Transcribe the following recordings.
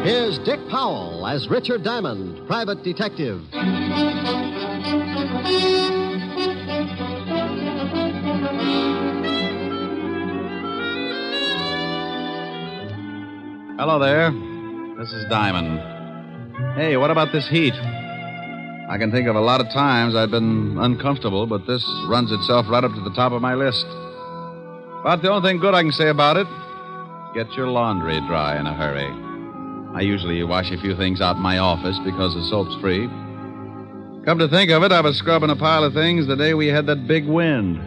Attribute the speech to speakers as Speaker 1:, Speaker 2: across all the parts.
Speaker 1: Here's Dick Powell as Richard Diamond, private detective.
Speaker 2: Hello there. This is Diamond. Hey, what about this heat? I can think of a lot of times I've been uncomfortable, but this runs itself right up to the top of my list. But the only thing good I can say about it, get your laundry dry in a hurry. I usually wash a few things out in my office because the soap's free. Come to think of it, I was scrubbing a pile of things the day we had that big wind.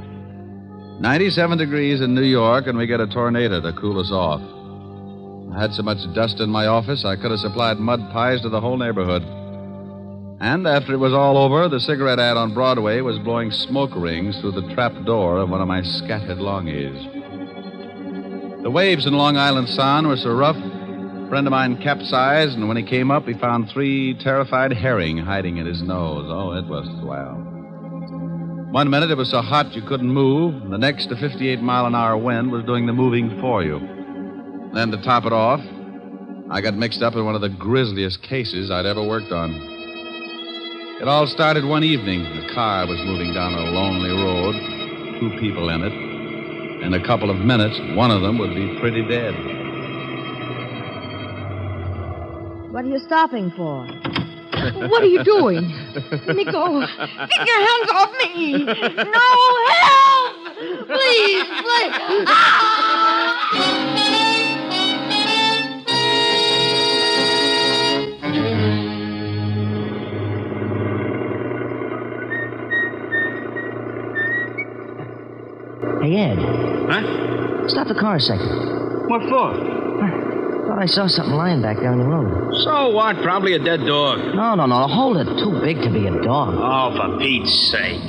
Speaker 2: 97 degrees in New York, and we get a tornado to cool us off. I had so much dust in my office, I could have supplied mud pies to the whole neighborhood. And after it was all over, the cigarette ad on Broadway was blowing smoke rings through the trap door of one of my scattered longies. The waves in Long Island Sound were so rough, a friend of mine capsized, and when he came up, he found 3 terrified herring hiding in his nose. Oh, it was swell. One minute it was so hot you couldn't move. The next, a 58-mile-an-hour wind was doing the moving for you. Then to top it off, I got mixed up in one of the grisliest cases I'd ever worked on. It all started one evening. The car was moving down a lonely road, 2 people in it. In a couple of minutes, one of them would be pretty dead.
Speaker 3: What are you stopping for? What are you doing? Let me go. Get your hands off me. No, help! Please, please.
Speaker 4: Hey, Ed.
Speaker 5: Huh?
Speaker 4: Stop the car a second.
Speaker 5: What for?
Speaker 4: Thought I saw something lying back down the road.
Speaker 5: So what? Probably a dead dog.
Speaker 4: No. Hold it. Too big to be a dog.
Speaker 5: Oh, for Pete's sake.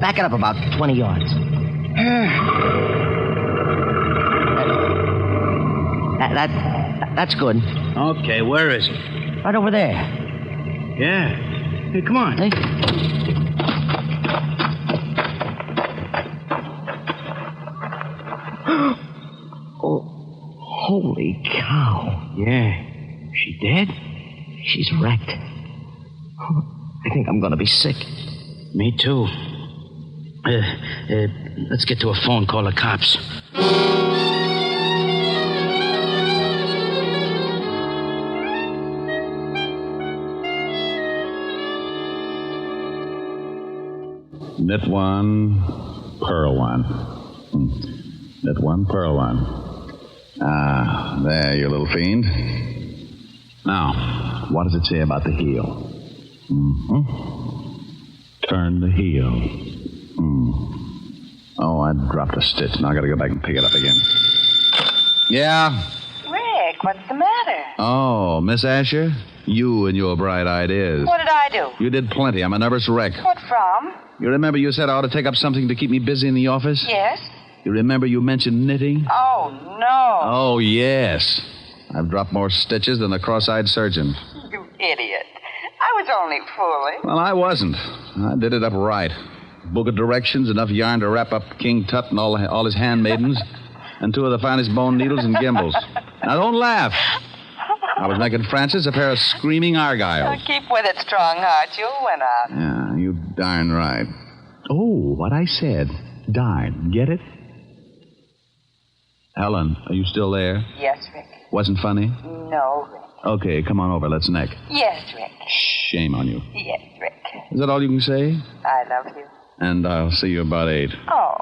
Speaker 4: Back it up about 20 yards. That's good.
Speaker 5: Okay, where is he?
Speaker 4: Right over there.
Speaker 5: Yeah. Hey, come on.
Speaker 4: Hey. Holy cow.
Speaker 5: Yeah. She dead?
Speaker 4: She's wrecked. I think I'm going to be sick.
Speaker 5: Me too. Let's get to a phone, call the cops.
Speaker 2: Knit 1, purl 1. Knit 1, purl 1. Ah, there, you little fiend. Now, what does it say about the heel? Turn the heel. Oh, I dropped a stitch. Now I gotta go back and pick it up again. Yeah?
Speaker 6: Rick, what's the matter?
Speaker 2: Oh, Miss Asher? You and your bright ideas.
Speaker 6: What did I do?
Speaker 2: You did plenty. I'm a nervous wreck.
Speaker 6: What from?
Speaker 2: You remember you said I ought to take up something to keep me busy in the office?
Speaker 6: Yes?
Speaker 2: You remember you mentioned knitting?
Speaker 6: Oh, no.
Speaker 2: Oh, yes. I've dropped more stitches than the cross-eyed surgeon.
Speaker 6: You idiot. I was only fooling.
Speaker 2: Well, I wasn't. I did it up right. Book of directions, enough yarn to wrap up King Tut and all his handmaidens, and 2 of the finest bone needles and gimbals. Now, don't laugh. I was making Francis a pair of screaming argyles.
Speaker 6: Keep with it, strong heart. You'll win out.
Speaker 2: Yeah, you darn right. Oh, what I said. Darn. Get it? Helen, are you still there?
Speaker 6: Yes, Rick.
Speaker 2: Wasn't funny?
Speaker 6: No, Rick.
Speaker 2: Okay, come on over. Let's neck.
Speaker 6: Yes, Rick.
Speaker 2: Shame on you.
Speaker 6: Yes, Rick.
Speaker 2: Is that all you can say?
Speaker 6: I love you.
Speaker 2: And I'll see you about 8.
Speaker 6: Oh.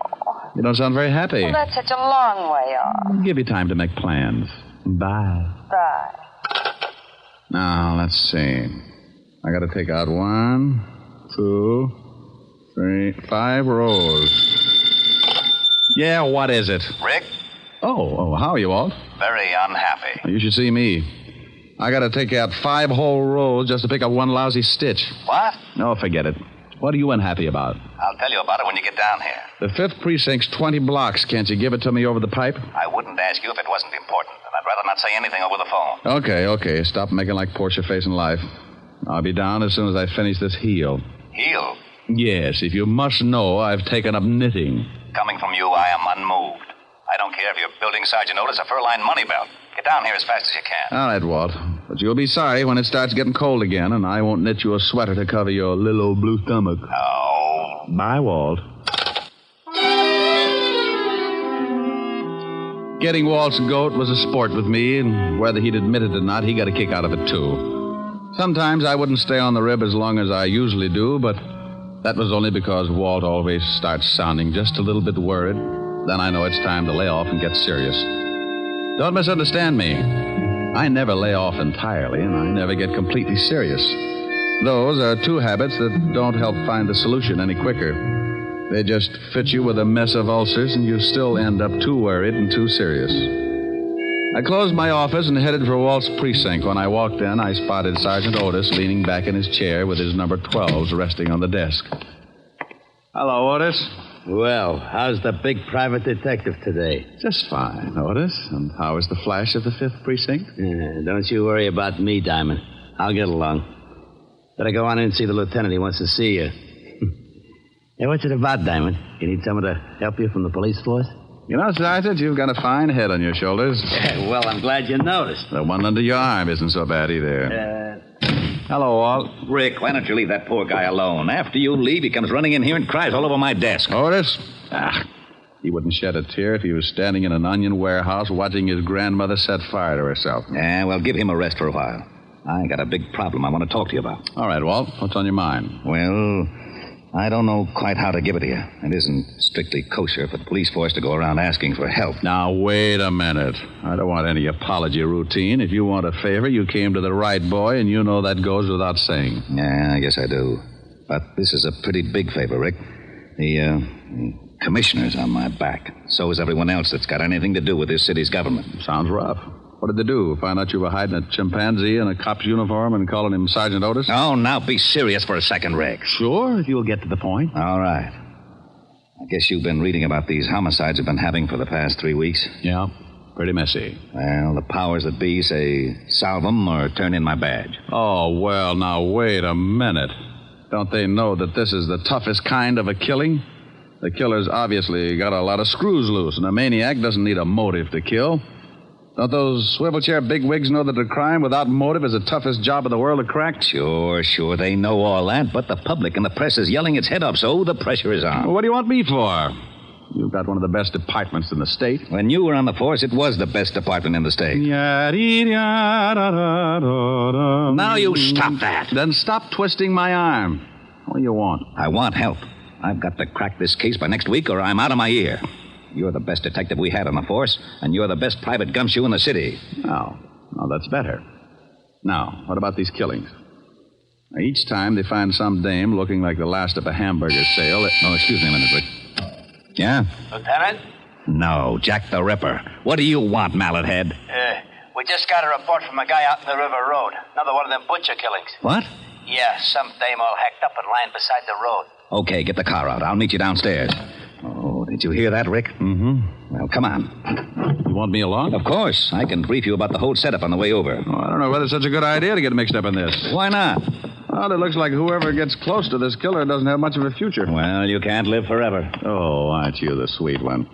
Speaker 2: You don't sound very happy.
Speaker 6: Well, that's such a long way off.
Speaker 2: I'll give you time to make plans. Bye.
Speaker 6: Bye.
Speaker 2: Now, let's see. I got to take out 1, 2, 3, 5 rows. Yeah, what is it?
Speaker 7: Rick?
Speaker 2: Oh, how are you, Walt?
Speaker 7: Very unhappy.
Speaker 2: You should see me. I got to take out 5 whole rows just to pick up 1 lousy stitch.
Speaker 7: What?
Speaker 2: No, forget it. What are you unhappy about?
Speaker 7: I'll tell you about it when you get down here.
Speaker 2: The 5th precinct's 20 blocks. Can't you give it to me over the pipe?
Speaker 7: I wouldn't ask you if it wasn't important, and I'd rather not say anything over the phone.
Speaker 2: Okay. Stop making like Portia facing life. I'll be down as soon as I finish this heel.
Speaker 7: Heel?
Speaker 2: Yes, if you must know, I've taken up knitting.
Speaker 7: Coming from you, I am unmoved. I don't care if you're building Sergeant Otis a fur-lined money belt. Get down here as fast as you can.
Speaker 2: All right, Walt. But you'll be sorry when it starts getting cold again, and I won't knit you a sweater to cover your little old blue stomach.
Speaker 7: Oh.
Speaker 2: Bye, Walt. Getting Walt's goat was a sport with me, and whether he'd admit it or not, he got a kick out of it, too. Sometimes I wouldn't stay on the rib as long as I usually do, but that was only because Walt always starts sounding just a little bit worried. Then I know it's time to lay off and get serious. Don't misunderstand me. I never lay off entirely, and I never get completely serious. Those are two habits that don't help find the solution any quicker. They just fit you with a mess of ulcers, and you still end up too worried and too serious. I closed my office and headed for Walt's precinct. When I walked in, I spotted Sergeant Otis leaning back in his chair with his number 12s resting on the desk. Hello, Otis.
Speaker 5: Well, how's the big private detective today?
Speaker 2: Just fine, Otis. And how is the flash of the 5th precinct?
Speaker 5: Don't you worry about me, Diamond. I'll get along. Better go on in and see the lieutenant. He wants to see you. Hey, what's it about, Diamond? You need someone to help you from the police force?
Speaker 2: You know, Sergeant, you've got a fine head on your shoulders.
Speaker 5: Well, I'm glad you noticed.
Speaker 2: The one under your arm isn't so bad either. Hello, Walt.
Speaker 7: Rick, why don't you leave that poor guy alone? After you leave, he comes running in here and cries all over my desk.
Speaker 2: Otis? He wouldn't shed a tear if he was standing in an onion warehouse watching his grandmother set fire to herself.
Speaker 7: Yeah, well, give him a rest for a while. I got a big problem I want to talk to you about.
Speaker 2: All right, Walt. What's on your mind?
Speaker 7: Well, I don't know quite how to give it to you. It isn't strictly kosher for the police force to go around asking for help.
Speaker 2: Now, wait a minute. I don't want any apology routine. If you want a favor, you came to the right boy, and you know that goes without saying.
Speaker 7: Yeah, I guess I do. But this is a pretty big favor, Rick. The commissioner's on my back. So is everyone else that's got anything to do with this city's government.
Speaker 2: Sounds rough. What did they do? Find out you were hiding a chimpanzee in a cop's uniform and calling him Sergeant Otis?
Speaker 7: Oh, now be serious for a second, Rick.
Speaker 2: Sure, if you'll get to the point.
Speaker 7: All right. I guess you've been reading about these homicides I've been having for the past 3 weeks.
Speaker 2: Yeah, pretty messy.
Speaker 7: Well, the powers that be say solve them or turn in my badge.
Speaker 2: Oh, well, now, wait a minute. Don't they know that this is the toughest kind of a killing? The killer's obviously got a lot of screws loose, and a maniac doesn't need a motive to kill. Don't those swivel chair bigwigs know that a crime without motive is the toughest job in the world to crack?
Speaker 7: Sure, they know all that, but the public and the press is yelling its head off, so the pressure is on.
Speaker 2: Well, what do you want me for? You've got one of the best departments in the state.
Speaker 7: When you were on the force, it was the best department in the state. Now you stop that.
Speaker 2: Then stop twisting my arm. What do you want?
Speaker 7: I want help. I've got to crack this case by next week or I'm out of my ear. You're the best detective we had on the force, and you're the best private gumshoe in the city.
Speaker 2: Oh, that's better. Now, what about these killings? Now, each time they find some dame looking like the last of a hamburger sale.
Speaker 7: Oh, excuse me a minute, Rick. Yeah?
Speaker 5: Lieutenant?
Speaker 7: No, Jack the Ripper. What do you want, mallet head?
Speaker 5: We just got a report from a guy out in the River Road. Another one of them butcher killings.
Speaker 7: What?
Speaker 5: Yeah, some dame all hacked up and lying beside the road.
Speaker 7: Okay, get the car out. I'll meet you downstairs. Oh, did you hear that, Rick?
Speaker 2: Mm-hmm.
Speaker 7: Well, come on.
Speaker 2: You want me along?
Speaker 7: Of course. I can brief you about the whole setup on the way over.
Speaker 2: Oh, I don't know whether it's such a good idea to get mixed up in this.
Speaker 7: Why not?
Speaker 2: Well, it looks like whoever gets close to this killer doesn't have much of a future.
Speaker 7: Well, you can't live forever.
Speaker 2: Oh, aren't you the sweet one?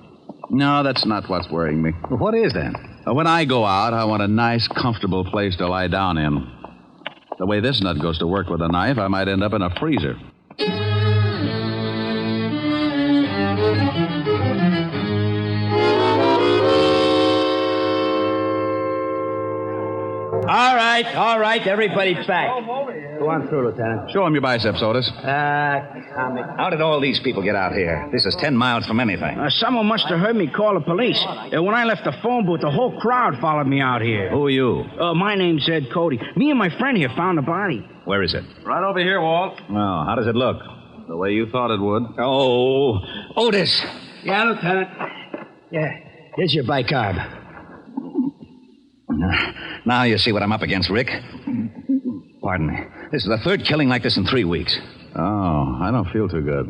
Speaker 2: No, that's not what's worrying me.
Speaker 7: Well, what is then?
Speaker 2: When I go out, I want a nice, comfortable place to lie down in. The way this nut goes to work with a knife, I might end up in a freezer.
Speaker 5: All right, everybody's back. Go on through, Lieutenant.
Speaker 2: Show him your biceps, Otis.
Speaker 5: Comic.
Speaker 7: How did all these people get out here? This is 10 miles from anything.
Speaker 8: Someone must have heard me call the police. When I left the phone booth, the whole crowd followed me out here.
Speaker 7: Who are you?
Speaker 8: My name's Ed Cody. Me and my friend here found the body.
Speaker 7: Where is it?
Speaker 2: Right over here, Walt.
Speaker 7: Oh, how does it look?
Speaker 2: The way you thought it would.
Speaker 7: Oh, Otis.
Speaker 8: Yeah, Lieutenant. Yeah, here's your bicarb.
Speaker 7: Now you see what I'm up against, Rick. Pardon me. This is the third killing like this in 3 weeks.
Speaker 2: Oh, I don't feel too good.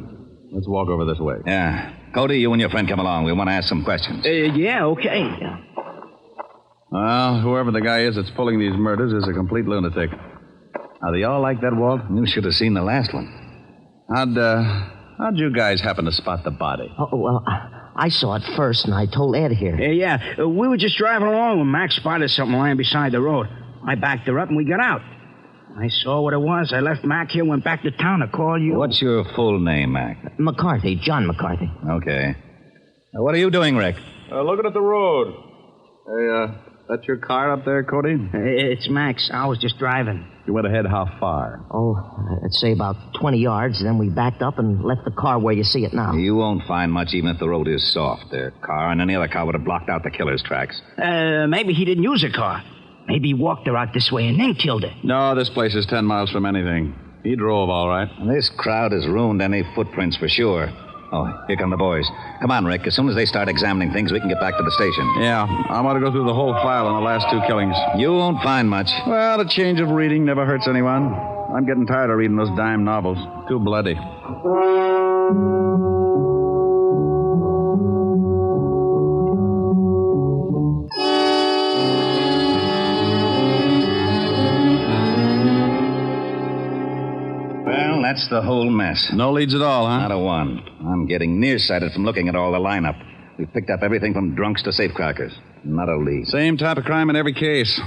Speaker 2: Let's walk over this way.
Speaker 7: Yeah. Cody, you and your friend come along. We want to ask some questions.
Speaker 8: Yeah, okay.
Speaker 2: Well, whoever the guy is that's pulling these murders is a complete lunatic. Now, do y'all like that, Walt?
Speaker 7: You should have seen the last one.
Speaker 2: How'd you guys happen to spot the body?
Speaker 4: Oh, well, I saw it first, and I told Ed here.
Speaker 8: Yeah. We were just driving along when Max spotted something lying beside the road. I backed her up, and we got out. I saw what it was. I left Mac here, went back to town to call you.
Speaker 7: What's your full name, Mac?
Speaker 4: McCarthy, John McCarthy.
Speaker 7: Okay. What are you doing, Rick?
Speaker 2: Looking at the road. Hey, that's your car up there, Cody?
Speaker 8: It's Max. I was just driving.
Speaker 2: You went ahead how far?
Speaker 4: Oh, I'd say about 20 yards. Then we backed up and left the car where you see it now.
Speaker 7: You won't find much even if the road is soft. Their car and any other car would have blocked out the killer's tracks.
Speaker 8: Maybe he didn't use a car. Maybe he walked her out this way and then killed her.
Speaker 2: No, this place is 10 miles from anything. He drove, all right.
Speaker 7: This crowd has ruined any footprints for sure. Oh, here come the boys. Come on, Rick. As soon as they start examining things, we can get back to the station.
Speaker 2: Yeah, I want to go through the whole file on the last 2 killings.
Speaker 7: You won't find much.
Speaker 2: Well, a change of reading never hurts anyone. I'm getting tired of reading those dime novels. Too bloody.
Speaker 7: Well, that's the whole mess.
Speaker 2: No leads at all, huh?
Speaker 7: Not a one. I'm getting nearsighted from looking at all the lineup. We've picked up everything from drunks to safecrackers. Not a lead.
Speaker 2: Same type of crime in every case.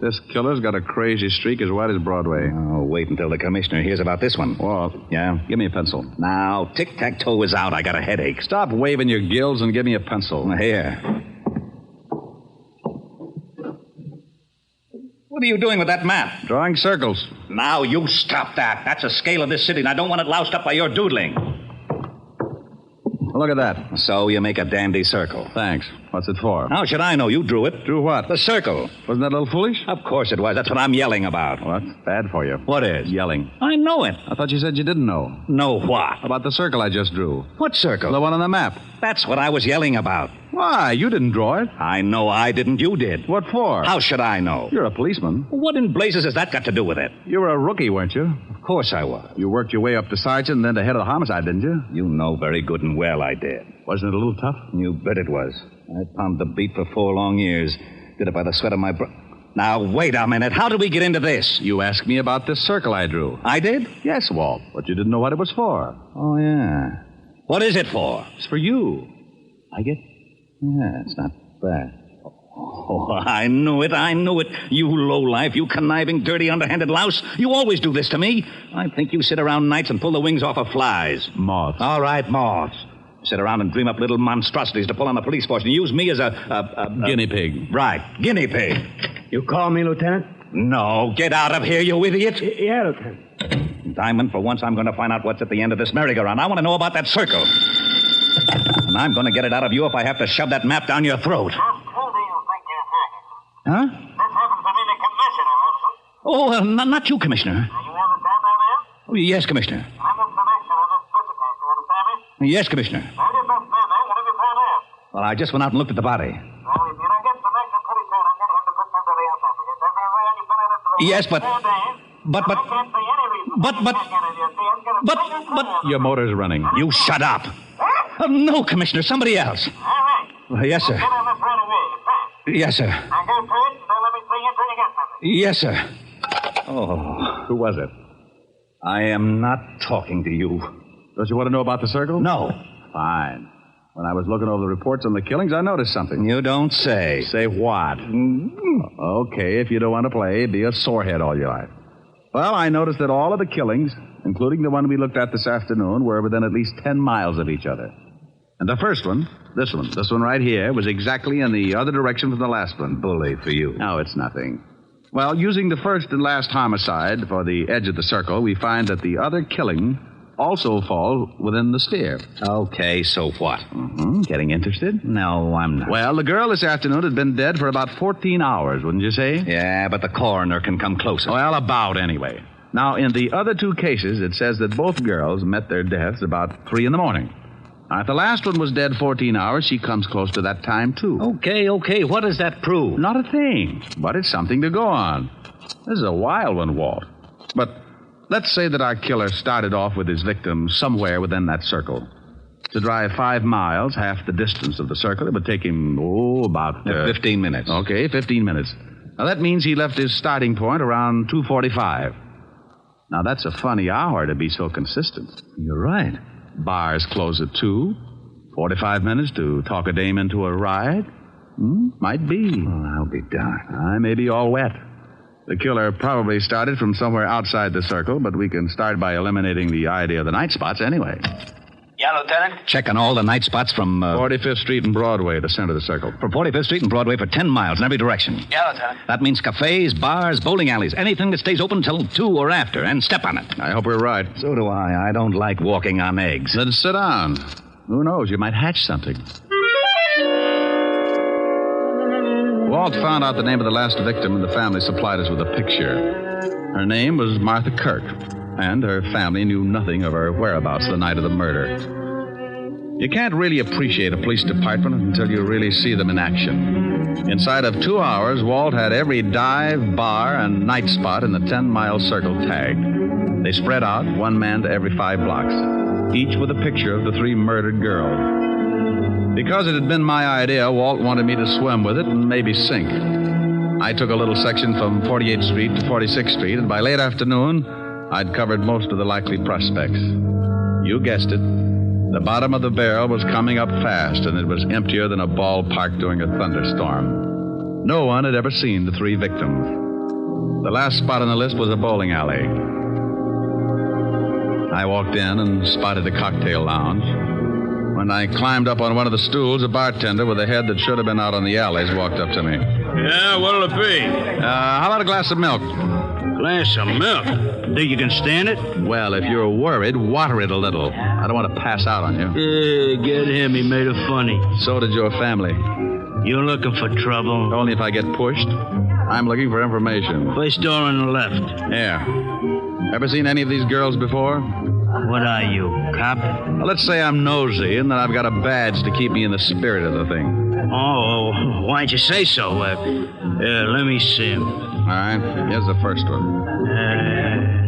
Speaker 2: This killer's got a crazy streak as wide as Broadway.
Speaker 7: Oh, wait until the commissioner hears about this one.
Speaker 2: Walt.
Speaker 7: Yeah?
Speaker 2: Give me a pencil.
Speaker 7: Now, tic-tac-toe is out. I got a headache.
Speaker 2: Stop waving your gills and give me a pencil.
Speaker 7: Here. What are you doing with that map?
Speaker 2: Drawing circles.
Speaker 7: Now, you stop that. That's a scale of this city, and I don't want it loused up by your doodling.
Speaker 2: Look at that.
Speaker 7: So you make a dandy circle.
Speaker 2: Thanks. What's it for?
Speaker 7: How should I know? You drew it.
Speaker 2: Drew what?
Speaker 7: The circle.
Speaker 2: Wasn't that a little foolish?
Speaker 7: Of course it was. That's what I'm yelling about.
Speaker 2: Well, that's bad for you.
Speaker 7: What is?
Speaker 2: Yelling.
Speaker 7: I know it.
Speaker 2: I thought you said you didn't know.
Speaker 7: Know what?
Speaker 2: About the circle I just drew.
Speaker 7: What circle?
Speaker 2: The one on the map.
Speaker 7: That's what I was yelling about.
Speaker 2: Why? You didn't draw it.
Speaker 7: I know I didn't. You did.
Speaker 2: What for?
Speaker 7: How should I know?
Speaker 2: You're a policeman.
Speaker 7: What in blazes has that got to do with it?
Speaker 2: You were a rookie, weren't you?
Speaker 7: Of course I was.
Speaker 2: You worked your way up to sergeant and then to head of the homicide, didn't you?
Speaker 7: You know very good and well I did.
Speaker 2: Wasn't it a little tough?
Speaker 7: You bet it was. I pounded the beat for 4 long years. Did it by the sweat of my brow. Now, wait a minute. How did we get into this?
Speaker 2: You asked me about this circle I drew.
Speaker 7: I did?
Speaker 2: Yes, Walt, but you didn't know what it was for.
Speaker 7: Oh, yeah. What is it for?
Speaker 2: It's for you. I get...
Speaker 7: Yeah, it's not bad. Oh, I knew it. You lowlife, you conniving, dirty, underhanded louse. You always do this to me. I think you sit around nights and pull the wings off of flies.
Speaker 2: Moths.
Speaker 7: All right, moths. Sit around and dream up little monstrosities to pull on the police force and use me as a
Speaker 2: guinea pig.
Speaker 7: Right, guinea pig.
Speaker 8: You call me, Lieutenant?
Speaker 7: No, get out of here, you idiot.
Speaker 8: Yeah, Lieutenant.
Speaker 7: Diamond, for once I'm going to find out what's at the end of this merry-go-round. I want to know about that circle. And I'm going to get it out of you if I have to shove that map down your throat.
Speaker 9: Just who do you think you're talking?
Speaker 7: Huh?
Speaker 9: This happens to be the commissioner, Wilson.
Speaker 7: Oh, not you, Commissioner.
Speaker 9: You understand that, man?
Speaker 7: Oh, yes, Commissioner.
Speaker 9: I'm the selection of this visitor. You understand me?
Speaker 7: Yes, Commissioner.
Speaker 9: Now, you don't stand there. What have you found out?
Speaker 7: Well, I just went out and looked at the body.
Speaker 9: Well, if you don't get selection pretty soon, I'm going to have to put somebody else up against everywhere you've been in it for the
Speaker 7: Yes,
Speaker 9: last 4 days.
Speaker 7: but-
Speaker 9: I can't see any reason
Speaker 7: but-
Speaker 9: why you can't get it. You see, I'm gonna bring it through.
Speaker 2: Your motor's running.
Speaker 7: You shut up. No, Commissioner, somebody else.
Speaker 9: All right.
Speaker 7: Yes, sir.
Speaker 9: Get on this right away. Fast.
Speaker 7: Yes, sir.
Speaker 9: Now go through it, and don't let me see you until you get something.
Speaker 7: Yes, sir. Oh,
Speaker 2: Who was it?
Speaker 7: I am not talking to you.
Speaker 2: Don't you want to know about the circle?
Speaker 7: No.
Speaker 2: Fine. When I was looking over the reports on the killings, I noticed something.
Speaker 7: You don't say.
Speaker 2: Say what? Okay, if you don't want to play, be a sorehead all your life. Well, I noticed that all of the killings, including the one we looked at this afternoon, were within at least 10 miles of each other. And the first one, this one right here, was exactly in the other direction from the last one.
Speaker 7: Bully for you.
Speaker 2: No, it's nothing. Well, using the first and last homicide for the edge of the circle, we find that the other killing also falls within the steer.
Speaker 7: Okay, so what?
Speaker 2: Getting interested?
Speaker 7: No, I'm not.
Speaker 2: Well, the girl this afternoon had been dead for about 14 hours, wouldn't you say?
Speaker 7: Yeah, but the coroner can come closer.
Speaker 2: Well, about anyway. Now, in the other 2 cases, it says that both girls met their deaths about 3 in the morning. Now, if the last one was dead 14 hours, she comes close to that time, too.
Speaker 7: Okay. What does that prove?
Speaker 2: Not a thing, but it's something to go on. This is a wild one, Walt. But let's say that our killer started off with his victim somewhere within that circle. To drive 5 miles, half the distance of the circle, it would take him, about...
Speaker 7: 15 minutes.
Speaker 2: Okay, 15 minutes. Now, that means he left his starting point around 2:45. Now, that's a funny hour to be so consistent.
Speaker 7: You're right.
Speaker 2: Bars close at 2. 45 minutes to talk a dame into a ride? Might be.
Speaker 7: Well, I'll be darned.
Speaker 2: I may be all wet. The killer probably started from somewhere outside the circle, but we can start by eliminating the idea of the night spots anyway.
Speaker 6: Yeah, Lieutenant?
Speaker 7: Checking all the night spots from...
Speaker 2: 45th Street and Broadway, the center of the circle.
Speaker 7: From 45th Street and Broadway for 10 miles in every direction.
Speaker 6: Yeah, Lieutenant.
Speaker 7: That means cafes, bars, bowling alleys, anything that stays open till 2 or after, and step on it.
Speaker 2: I hope we're right.
Speaker 7: So do I. I don't like walking on eggs.
Speaker 2: Then sit down. Who knows? You might hatch something. Walt found out the name of the last victim, and the family supplied us with a picture. Her name was Martha Kirk, and her family knew nothing of her whereabouts the night of the murder. You can't really appreciate a police department until you really see them in action. Inside of 2 hours, Walt had every dive, bar, and night spot in the 10-mile circle tagged. They spread out, one man to every 5 blocks, each with a picture of the 3 murdered girls. Because it had been my idea, Walt wanted me to swim with it and maybe sink. I took a little section from 48th Street to 46th Street, and by late afternoon, I'd covered most of the likely prospects. You guessed it. The bottom of the barrel was coming up fast, and it was emptier than a ballpark during a thunderstorm. No one had ever seen the 3 victims. The last spot on the list was a bowling alley. I walked in and spotted a cocktail lounge. When I climbed up on one of the stools, a bartender with a head that should have been out on the alleys walked up to me.
Speaker 8: Yeah, what'll it be?
Speaker 2: How about a glass of milk?
Speaker 8: Glass of milk? Think you can stand it?
Speaker 2: Well, if you're worried, water it a little. I don't want to pass out on you.
Speaker 8: Get him. He made it funny.
Speaker 2: So did your family.
Speaker 8: You looking for trouble?
Speaker 2: Only if I get pushed. I'm looking for information.
Speaker 8: First door on the left.
Speaker 2: Yeah. Ever seen any of these girls before?
Speaker 8: What are you, cop?
Speaker 2: Well, let's say I'm nosy and that I've got a badge to keep me in the spirit of the thing.
Speaker 8: Oh, why'd you say so? Let me see him.
Speaker 2: All right. Here's the first one.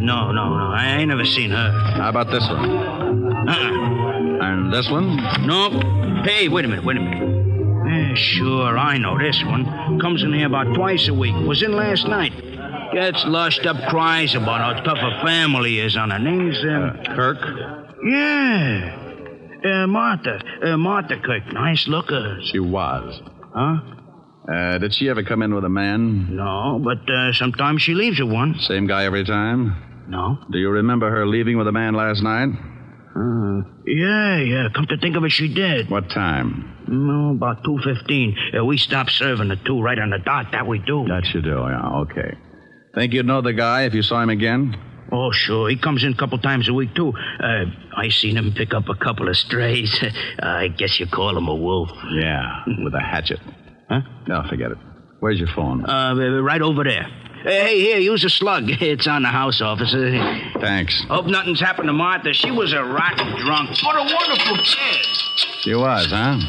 Speaker 8: No. I ain't never seen her.
Speaker 2: How about this one? And this one?
Speaker 8: Nope. Hey, wait a minute. Sure, I know this one. Comes in here about twice a week. Was in last night. Gets lushed up, cries about how tough a family is on her. Name's,
Speaker 2: Kirk?
Speaker 8: Yeah. Martha Kirk. Nice looker.
Speaker 2: She was.
Speaker 8: Huh?
Speaker 2: Did she ever come in with a man?
Speaker 8: No, but sometimes she leaves with one.
Speaker 2: Same guy every time?
Speaker 8: No.
Speaker 2: Do you remember her leaving with a man last night?
Speaker 8: Yeah. Come to think of it, she did.
Speaker 2: What time?
Speaker 8: No, about 2:15. We stopped serving at 2 right on the dot. That we do.
Speaker 2: That you do, yeah. Okay. Think you'd know the guy if you saw him again?
Speaker 8: Oh, sure. He comes in a couple times a week, too. I seen him pick up a couple of strays. I guess you call him a wolf.
Speaker 2: Yeah, with a hatchet.
Speaker 8: Huh?
Speaker 2: No, forget it. Where's your phone?
Speaker 8: Right over there. Hey, here, use a slug. It's on the house, officer.
Speaker 2: Thanks.
Speaker 8: Hope nothing's happened to Martha. She was a rotten drunk. What a wonderful kid.
Speaker 2: She was, huh?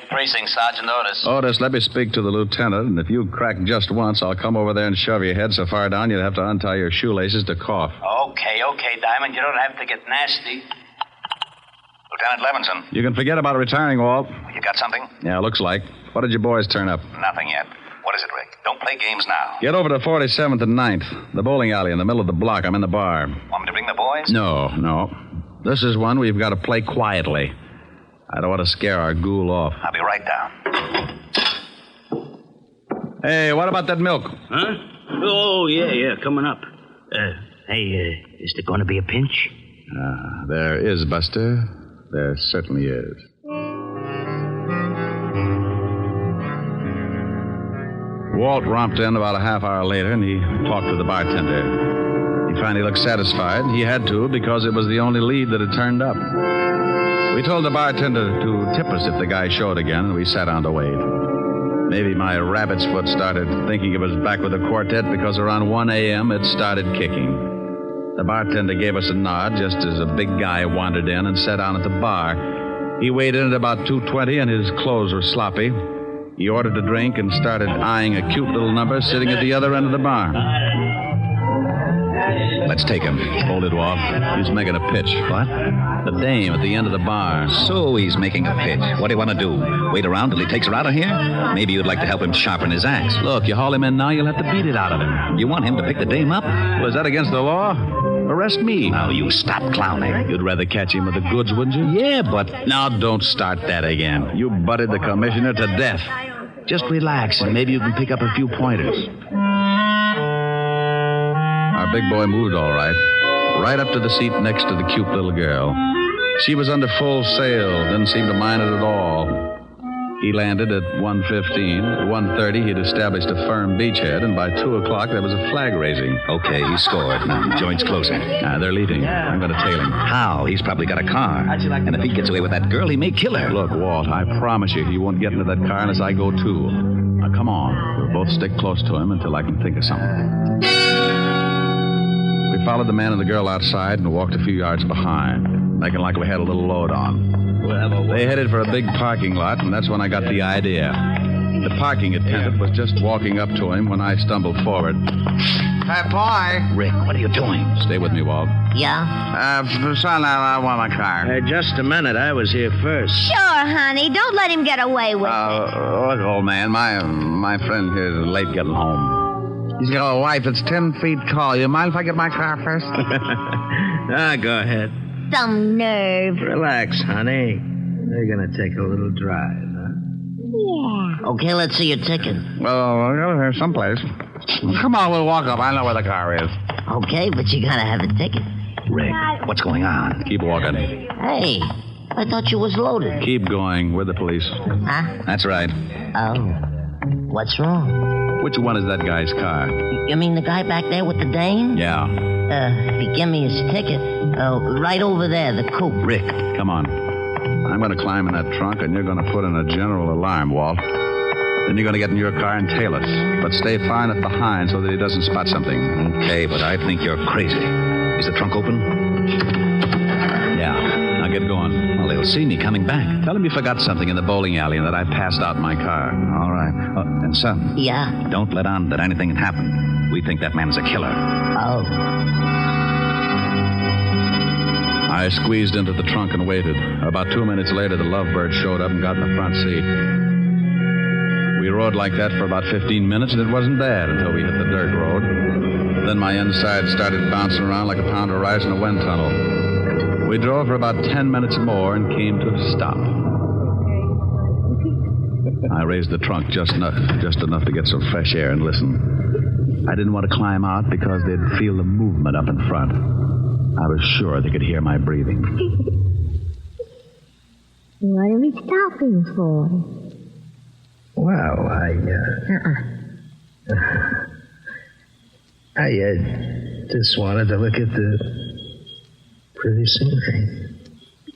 Speaker 5: Precinct, Sergeant Otis.
Speaker 2: Otis, let me speak to the lieutenant, and if you crack just once, I'll come over there and shove your head so far down you'd have to untie your shoelaces to cough.
Speaker 5: Okay, Diamond. You don't have to get nasty.
Speaker 7: Lieutenant Levinson.
Speaker 2: You can forget about retiring, Walt.
Speaker 7: You got something?
Speaker 2: Yeah, looks like. What did your boys turn up?
Speaker 7: Nothing yet. What is it, Rick? Don't play games now.
Speaker 2: Get over to 47th and 9th, the bowling alley in the middle of the block. I'm in the bar.
Speaker 7: Want me to bring the boys?
Speaker 2: No. This is one we've got to play quietly. I don't want to scare our ghoul off.
Speaker 7: I'll be right down.
Speaker 2: Hey, what about that milk?
Speaker 8: Huh? Oh, yeah, coming up. Hey, is there going to be a pinch?
Speaker 2: There is, Buster. There certainly is. Walt romped in about a half hour later, and he talked to the bartender. He finally looked satisfied. He had to, because it was the only lead that had turned up. We told the bartender to tip us if the guy showed again, and we sat down to wait. Maybe my rabbit's foot started thinking it was back with the quartet because around 1 a.m. it started kicking. The bartender gave us a nod just as a big guy wandered in and sat down at the bar. He weighed in at about 220, and his clothes were sloppy. He ordered a drink and started eyeing a cute little number sitting at the other end of the bar.
Speaker 7: Let's take him.
Speaker 2: Hold it, Walt. He's making a pitch.
Speaker 7: What?
Speaker 2: The dame at the end of the bar.
Speaker 7: So he's making a pitch. What do you want to do? Wait around till he takes her out of here? Maybe you'd like to help him sharpen his axe.
Speaker 2: Look, you haul him in now, you'll have to beat it out of him.
Speaker 7: You want him to pick the dame up?
Speaker 2: Well, is that against the law? Arrest me.
Speaker 7: Now, you stop clowning.
Speaker 2: You'd rather catch him with the goods, wouldn't you?
Speaker 7: Yeah, but...
Speaker 2: Now, don't start that again. You butted the commissioner to death. Just relax, and maybe you can pick up a few pointers. Our big boy moved all right. Right up to the seat next to the cute little girl. She was under full sail, didn't seem to mind it at all. He landed at 1:15. At 1:30, he'd established a firm beachhead, and by 2 o'clock, there was a flag raising.
Speaker 7: Okay, he scored. Now, the joint's closing.
Speaker 2: They're leaving. I'm going to tail him.
Speaker 7: How? He's probably got a car. And if he gets away with that girl, he may kill her.
Speaker 2: Look, Walt, I promise you he won't get into that car unless I go too. Now, come on. We'll both stick close to him until I can think of something. We followed the man and the girl outside and walked a few yards behind, making like we had a little load on. They headed for a big parking lot, and that's when I got the idea. The parking attendant was just walking up to him when I stumbled forward.
Speaker 10: Hey, boy.
Speaker 7: Rick, what are you doing?
Speaker 2: Stay with me, Walt.
Speaker 3: Yeah?
Speaker 10: Son, I want my car.
Speaker 8: Hey, just a minute. I was here first.
Speaker 3: Sure, honey. Don't let him get away with it.
Speaker 10: Look, old man, my friend here is late getting home. He's got a wife that's 10 feet tall. You mind if I get my car first?
Speaker 8: Go ahead.
Speaker 3: Some nerve.
Speaker 8: Relax, honey. We're going to take a little drive, huh?
Speaker 3: Yeah. Okay, let's see your ticket.
Speaker 10: Well, there's someplace. Come on, we'll walk up. I know where the car is.
Speaker 3: Okay, but you gotta have a ticket.
Speaker 7: Rick, what's going on?
Speaker 2: Keep walking.
Speaker 3: Hey, I thought you was loaded.
Speaker 2: Keep going. We're the police.
Speaker 3: Huh?
Speaker 7: That's right.
Speaker 3: Oh. What's wrong?
Speaker 2: Which one is that guy's car?
Speaker 3: You mean the guy back there with the dame?
Speaker 2: Yeah.
Speaker 3: If you give me his ticket, right over there, the coupe.
Speaker 2: Rick, come on. I'm going to climb in that trunk, and you're going to put in a general alarm, Walt. Then you're going to get in your car and tail us. But stay far enough behind so that he doesn't spot something.
Speaker 7: Okay, but I think you're crazy. Is the trunk open?
Speaker 2: Yeah. Now get going.
Speaker 7: Well, they'll see me coming back.
Speaker 2: Tell him you forgot something in the bowling alley and that I passed out in my car.
Speaker 7: All right. And son.
Speaker 3: Yeah?
Speaker 7: Don't let on that anything had happened. We think that man's a killer.
Speaker 3: Oh.
Speaker 2: I squeezed into the trunk and waited. About 2 minutes later, the Lovebird showed up and got in the front seat. We rode like that for about 15 minutes, and it wasn't bad until we hit the dirt road. Then my inside started bouncing around like a pound of rice in a wind tunnel. We drove for about 10 minutes more and came to a stop. I raised the trunk just enough to get some fresh air and listen. I didn't want to climb out because they'd feel the movement up in front. I was sure they could hear my breathing.
Speaker 3: What are we stopping for?
Speaker 8: Well, I just wanted to look at the pretty scenery.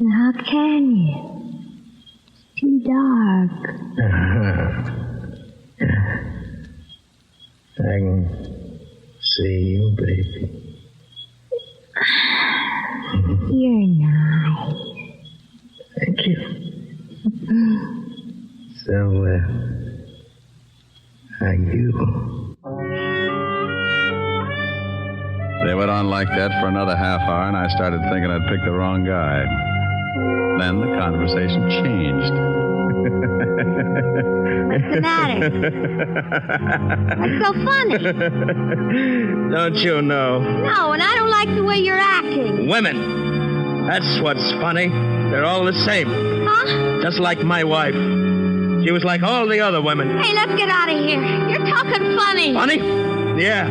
Speaker 3: And how can you? It's too dark.
Speaker 8: I can see you, baby.
Speaker 3: You're nice.
Speaker 8: Thank you. So, are you?
Speaker 2: They went on like that for another half hour, and I started thinking I'd picked the wrong guy. Then the conversation changed.
Speaker 3: What's the matter? What's so funny?
Speaker 8: Don't you know?
Speaker 3: No, and I don't like the way you're acting.
Speaker 8: Women. That's what's funny. They're all the same.
Speaker 3: Huh?
Speaker 8: Just like my wife. She was like all the other women.
Speaker 3: Hey, let's get out of here. You're talking funny.
Speaker 8: Funny? Yeah.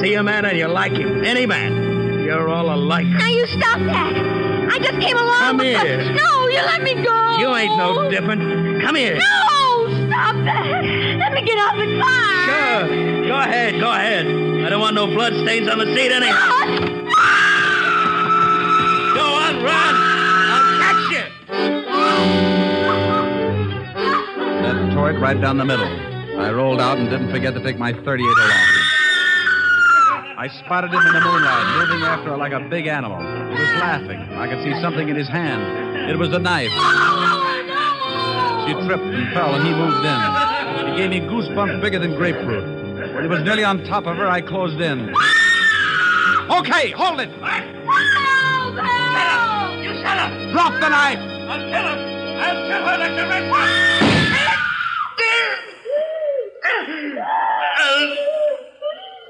Speaker 8: See a man and you like him. Any man. You're all alike.
Speaker 3: Now you stop that. I just came along
Speaker 8: Come
Speaker 3: because...
Speaker 8: here.
Speaker 3: No, you let me go.
Speaker 8: You ain't no different. Come here.
Speaker 3: No, stop that. Let me get out the car.
Speaker 8: Sure. Go ahead. I don't want no blood stains on the seat anyhow. Go on, run. I'll catch you.
Speaker 2: That tore it right down the middle. I rolled out and didn't forget to take my .38 along. I spotted him in the moonlight, moving after her like a big animal. He was laughing. I could see something in his hand. It was a knife. She tripped and fell, and he moved in. She gave me goosebumps bigger than grapefruit. When he was nearly on top of her, I closed in. Okay, hold it.
Speaker 3: Help! Help!
Speaker 7: You shut up!
Speaker 2: Drop the knife.
Speaker 7: I'll kill him! I'll kill her like the rest of I'll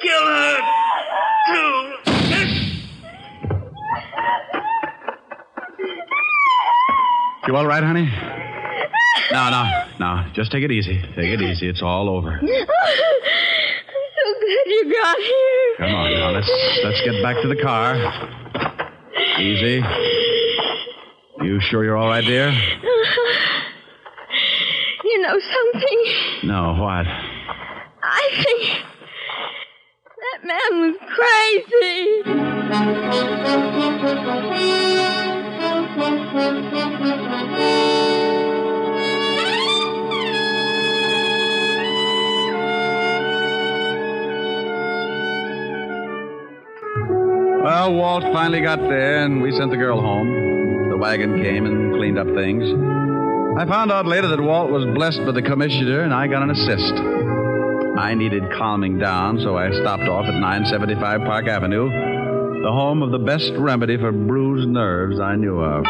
Speaker 7: kill her, too.
Speaker 2: You all right, honey? No. Just take it easy. Take it easy. It's all over.
Speaker 3: I'm so glad you got here.
Speaker 2: Come on now. Let's get back to the car. Easy. You sure you're all right, dear?
Speaker 3: You know something?
Speaker 2: No, what?
Speaker 3: I think that man was
Speaker 2: Well, Walt finally got there, and we sent the girl home. The wagon came and cleaned up things. I found out later that Walt was blessed by the commissioner, and I got an assist. I needed calming down, so I stopped off at 975 Park Avenue, the home of the best remedy for bruised nerves I knew of.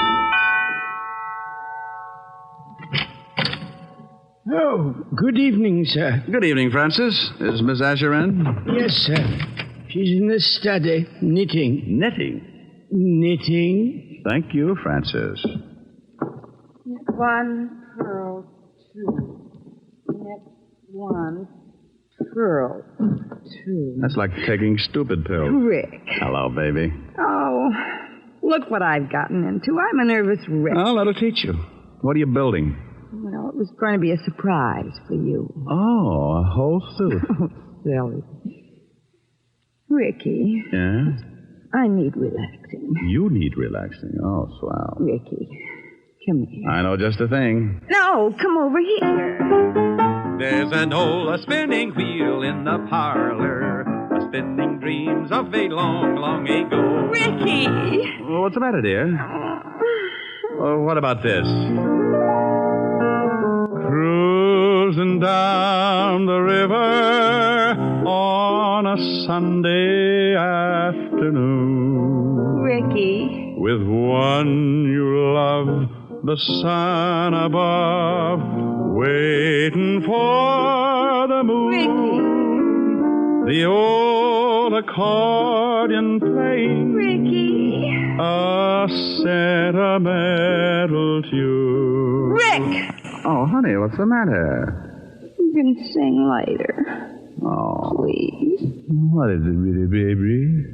Speaker 8: Oh, good evening, sir.
Speaker 2: Good evening, Francis. Is Miss Asher in?
Speaker 8: Yes, sir. She's in the study, knitting.
Speaker 2: Knitting?
Speaker 8: Knitting?
Speaker 2: Thank you, Francis.
Speaker 6: Knit one, purl two. Knit one, purl two.
Speaker 2: That's like taking stupid pills.
Speaker 6: Rick.
Speaker 2: Hello, baby.
Speaker 6: Oh, look what I've gotten into. I'm a nervous wreck.
Speaker 2: Oh, that'll teach you. What are you building?
Speaker 6: Well, it was going to be a surprise for you.
Speaker 2: Oh, a whole suit.
Speaker 6: Silly. Ricky,
Speaker 2: Yeah?
Speaker 6: I need relaxing.
Speaker 2: You need relaxing. Oh, swell.
Speaker 6: Ricky, come here.
Speaker 2: I know just the thing.
Speaker 6: No, come over here.
Speaker 11: There's an old spinning wheel in the parlor, spinning dreams of a long, long ago.
Speaker 6: Ricky!
Speaker 2: Well, what's the matter, dear? Oh, what about this? Cruising down the river on a Sunday afternoon.
Speaker 6: Ricky.
Speaker 2: With one you love, the sun above, waiting for the moon.
Speaker 6: Ricky.
Speaker 2: The old accordion playing.
Speaker 6: Ricky.
Speaker 2: A sentimental tune.
Speaker 6: Rick!
Speaker 2: Oh, honey, what's the matter?
Speaker 6: You can sing later.
Speaker 2: Oh.
Speaker 6: Please.
Speaker 2: What is it, really, baby?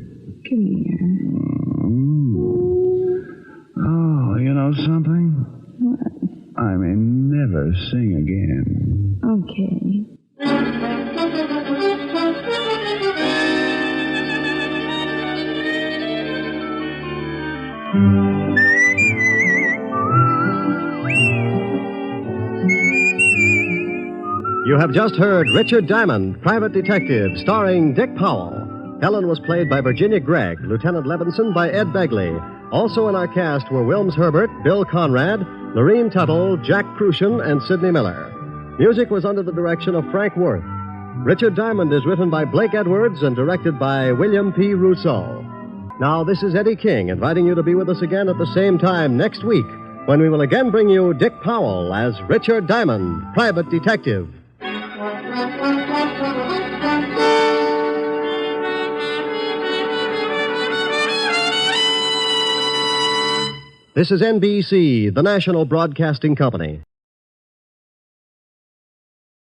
Speaker 6: Come here.
Speaker 2: Oh, you know something?
Speaker 6: What?
Speaker 2: I may never sing again.
Speaker 6: Okay.
Speaker 1: You have just heard Richard Diamond, Private Detective, starring Dick Powell. Helen was played by Virginia Gregg, Lieutenant Levinson by Ed Begley. Also in our cast were Wilms Herbert, Bill Conrad, Lorene Tuttle, Jack Crucian, and Sidney Miller. Music was under the direction of Frank Worth. Richard Diamond is written by Blake Edwards and directed by William P. Rousseau. Now, this is Eddie King inviting you to be with us again at the same time next week when we will again bring you Dick Powell as Richard Diamond, Private Detective. This is NBC, the national broadcasting company.